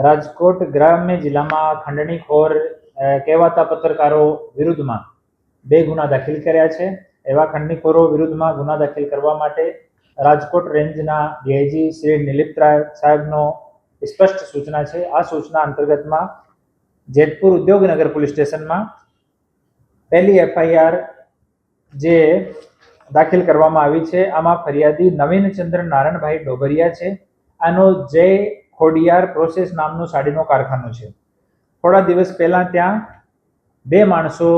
રાજકોટ ગ્રામ્ય જિલ્લામાં ખંડણીખોર કહેવાતા પત્રકારો વિરુદ્ધમાં 2 ગુના દાખલ કર્યા છે. એવા ખંડણીખોરો વિરુદ્ધમાં ગુના દાખલ કરવા માટે રાજકોટ રેન્જના ડીઆઈજી શ્રી નિલીપરાય સાહેબનો સ્પષ્ટ સૂચના છે. આ સૂચના અંતર્ગતમાં જેતપુર ઉદ્યોગનગર પોલીસ સ્ટેશનમાં પહેલી એફઆઈઆર જે દાખલ કરવામાં આવી છે, આમાં ફરિયાદી નવીનચંદ્ર નારાયણભાઈ ડોબરિયા છે. આનો જય ખોડિયાર પ્રોસેસ નામનું સાડીનો કારખાનું છે. થોડા દિવસ પહેલા ત્યાં 2 માણસો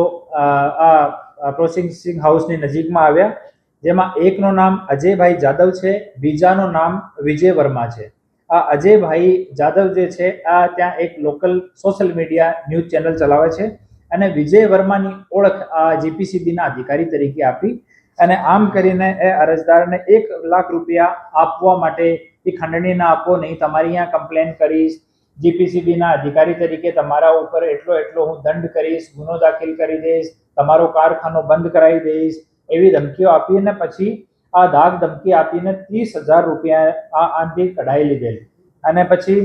આ પ્રોસેસિંગ હાઉસની નજીકમાં આવ્યા, જેમાં એકનું નામ અજયભાઈ જાદવ છે, બીજાનું નામ વિજય વર્મા છે. આ અજયભાઈ જાદવ જે છે આ ત્યાં એક local social media news channel ચલાવે છે અને વિજય વર્માની ઓળખ આ જીપીસીબીના અધિકારી તરીકે આપી અને આમ કરીને એ અરજદારને 1 લાખ રૂપિયા આપવા માટે એ ખંડણી ના આપો, નહીં તમારી અહીંયા કમ્પ્લેન કરીશ, જીપીસીબીના અધિકારી તરીકે તમારા ઉપર એટલો હું દંડ કરીશ, ગુનો દાખલ કરી દઈશ, તમારો કારખાનો બંધ કરાવી દઈશ, એવી ધમકીઓ આપીને પછી આ ધાક ધમકી આપીને 30,000 રૂપિયા આથી કઢાઈ લીધેલ. અને પછી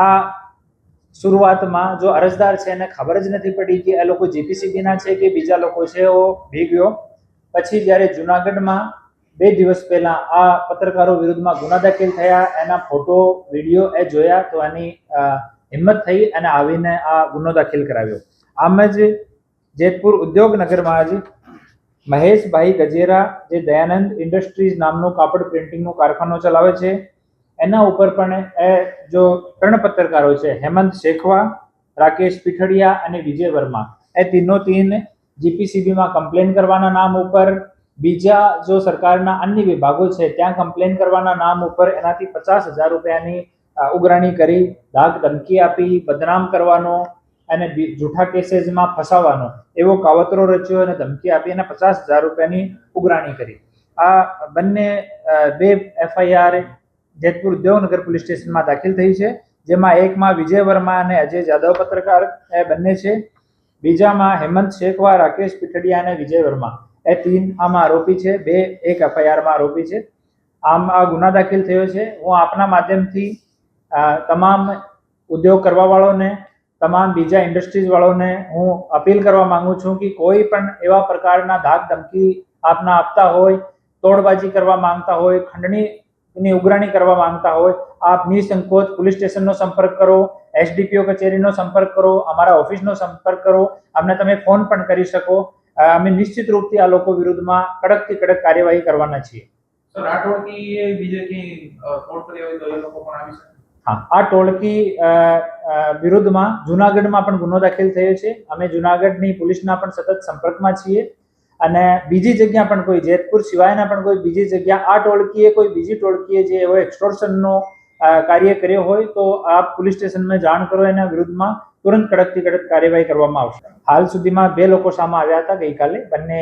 આ શરૂઆતમાં જો અરજદાર છે એને ખબર જ નથી પડી કે એ લોકો જીપીસીબીના છે કે બીજા લોકો છે, એવો ભી ગયો. પછી જ્યારે જુનાગઢમાં 2 દિવસ પહેલા આ પત્રકારો વિરુદ્ધમાં ગુના દાખલ થયા, એના ફોટો વિડીયો એ જોયા તો એની હિંમત થઈ અને આવીને આ ગુનો દાખલ કરાવ્યો. આમ જ જેતપુર ઉદ્યોગનગરમાં જ મહેશભાઈ ગજેરા જે દયાનંદ ઇન્ડસ્ટ્રીઝ નામનું કાપડ પ્રિન્ટિંગનો કારખાનો ચલાવે છે, એના ઉપર પણ એ જો 3 પત્રકારો છે, હેમંત શેખવા, રાકેશ પીઠડિયા અને વિજય વર્મા, એ ત્રણે જીપીસીબીમાં કમ્પ્લેન કરવાના નામ ઉપર, બીજા જો સરકારના અન્ય વિભાગો છે ત્યાં કમ્પ્લેન કરવાના નામ ઉપર એનાથી 50,000 રૂપિયાની ઉઘરાણી કરી, ધાક ધમકી આપી, બદનામ કરવાનો અને જૂઠા કેસીસમાં ફસાવાનો એવો કાવતરો રચ્યો અને ધમકી આપી અને 50,000 રૂપિયાની ઉઘરાણી કરી. આ બંને 2 એફઆઈઆર જેતપુર ઉદ્યોગનગર પોલીસ સ્ટેશનમાં દાખલ થઈ છે, જેમાં એકમાં વિજય વર્મા અને અજય જાદવ પત્રકાર એ બંને છે, બીજામાં હેમંત શેખવા, રાકેશ પીઠડિયા અને વિજય વર્મા એ 3 આમાં આરોપી છે, 1 એફઆઈઆરમાં આરોપી છે. આમ આ ગુના દાખલ થયો છે. હું આપના માધ્યમથી તમામ ઉદ્યોગ કરવા વાળોને, તમામ બીજા ઇન્ડસ્ટ્રીઝ વાળોને હું અપીલ કરવા માંગુ છું કે કોઈ પણ એવા પ્રકારના ધાક ધમકી આપના આપતા હોય, તોડબાજી કરવા માંગતા હોય, ખંડણીની ઉઘરાણી કરવા માંગતા હોય, આપ નિસંકોચ પોલીસ સ્ટેશનનો સંપર્ક કરો, એસડીપીઓ કચેરીનો સંપર્ક કરો, અમારા ઓફિસનો સંપર્ક કરો, અમને તમે ફોન પણ કરી શકો. અમે નિશ્ચિત રૂપથી આ લોકો વિરુદ્ધમાં કડકથી કડક કાર્યવાહી કરવાના છીએ. સર, આ ટોળકી બીજે ક્યાંય તોડ કરી હોય તો એ લોકો પણ આવી શકે? હા, આ ટોળકી વિરુદ્ધમાં જુનાગઢમાં પણ ગુનો દાખલ થયો છે. અમે જુનાગઢની પોલીસના પણ સતત સંપર્કમાં છીએ અને બીજી જગ્યા પણ કોઈ જેતપુર સિવાયના પણ કોઈ બીજી જગ્યા આ ટોળકીએ કોઈ બીજી ટોળકીએ જે એવો એક્સટોર્શનનો કાર્ય કર્યો હોય તો આપ પોલીસ સ્ટેશનમાં જાણ કરો, એના વિરુદ્ધમાં તુરંત કડકથી કડક કાર્યવાહી કરવામાં આવશે. હાલ સુધીમાં 2 લોકો સામે આવ્યા હતા. ગઈકાલે બંને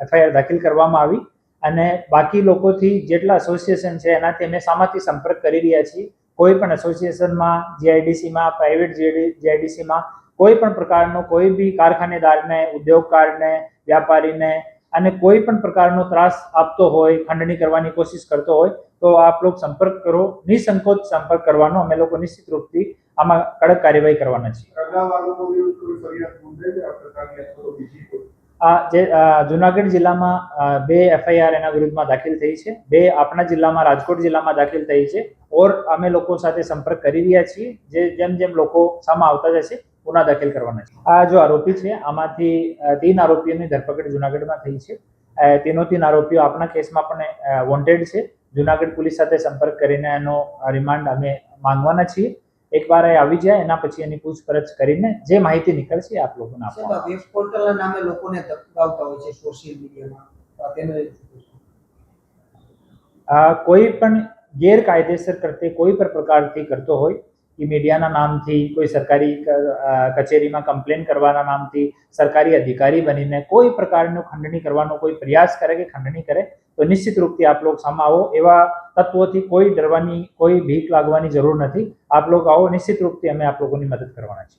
એફઆઈઆર દાખલ કરવામાં આવી અને બાકી લોકોથી જેટલા એસોસિએશન છે એનાથી અમે સામાથી સંપર્ક કરી રહ્યા છીએ. કોઈ પણ એસોસિએશનમાં, જીઆઈડીસીમાં, પ્રાઇવેટ જીઆઈડીસીમાં કોઈ પણ પ્રકારનો કોઈ બી કારખાનેદારને, ઉદ્યોગકારને, વ્યાપારીને અને કોઈ પણ પ્રકારનો ત્રાસ આપતો હોય, ખંડણી કરવાની કોશિશ કરતો હોય તો આપ લોકો સંપર્ક કરો, નિસંકોચ સંપર્ક કરવાનો. અમે લોકો નિશ્ચિત રૂપથી આમાં કડક કાર્યવાહી કરવાના છીએ. જે જુનાગઢ જિલ્લામાં 2 એફઆઈઆર એના વિરુદ્ધમાં દાખલ થઈ છે, 2 આપણા જિલ્લામાં રાજકોટ જિલ્લામાં દાખલ થઈ છે. ઓર અમે લોકો સાથે સંપર્ક કરી રહ્યા છીએ. જેમ લોકો સામે આવતા જશે ગુના દાખલ કરવાના છે. આ જો આરોપી છે આમાંથી 3 આરોપીઓની ધરપકડ જુનાગઢમાં થઈ છે. 3 આરોપીઓ આપણા કેસમાં પણ વોન્ટેડ છે. જુનાગઢ પોલીસ સાથે સંપર્ક કરીને એનો રિમાન્ડ અમે માંગવાના છીએ. એકવાર એ આવી જાય એના પછી એની પૂછપરછ કરીને જે માહિતી નીકળશે આપ લોકોને આપવામાં. વેબ પોર્ટલના નામે લોકોને ધમકાવતા હોય છે સોશિયલ મીડિયામાં, કોઈ પણ ગેરકાયદેસર કરતે કોઈ પણ પ્રકારથી કરતો હોય કે મીડિયાના નામથી, કોઈ સરકારી કચેરીમાં કમ્પ્લેન કરવાના નામથી, સરકારી અધિકારી બનીને કોઈ પ્રકારનું ખંડણી કરવાનો કોઈ પ્રયાસ કરે કે ખંડણી કરે તો નિશ્ચિત રૂપથી આપ લોકો સામે આવો. એવા તત્વોથી કોઈ ડરવાની, કોઈ ભીખ લાગવાની જરૂર નથી. આપ લોકો આવો, નિશ્ચિત રૂપથી અમે આપ લોકોની મદદ કરવાના છીએ.